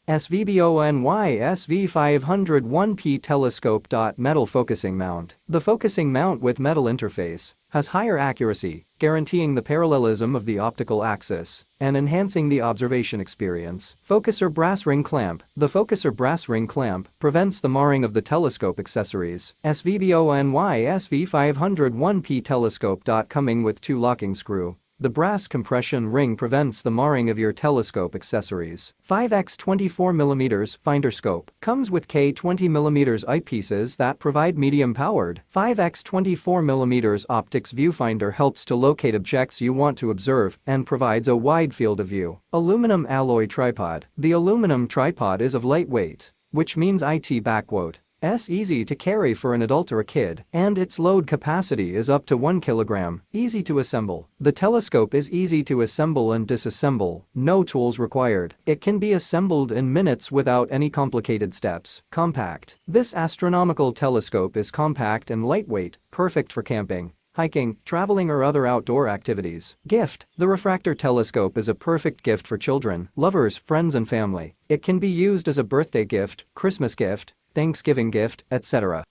SVBONY SV501P telescope. Metal focusing mount. The focusing mount with metal interface has higher accuracy, guaranteeing the parallelism of the optical axis and enhancing the observation experience. Focuser brass ring clamp. The focuser brass ring clamp prevents the marring of the telescope accessories. SVBONY SV501P telescope. Coming with 2 locking screw. The brass compression ring prevents the marring of your telescope accessories. 5x 24mm finder scope comes with K 20mm eyepieces that provide medium-powered 5x 24mm optics. Viewfinder helps to locate objects you want to observe and provides a wide field of view. Aluminum alloy tripod. The aluminum tripod is of lightweight, which means it's easy to carry for an adult or a kid, and its load capacity is up to 1 kilogram. Easy to assemble. The telescope is easy to assemble and disassemble, no tools required. It can be assembled in minutes without any complicated steps. Compact. This astronomical telescope is compact and lightweight, perfect for camping, hiking, traveling or other outdoor activities. Gift. The refractor telescope is a perfect gift for children, lovers, friends and family. It can be used as a birthday gift, Christmas gift, Thanksgiving gift, etc.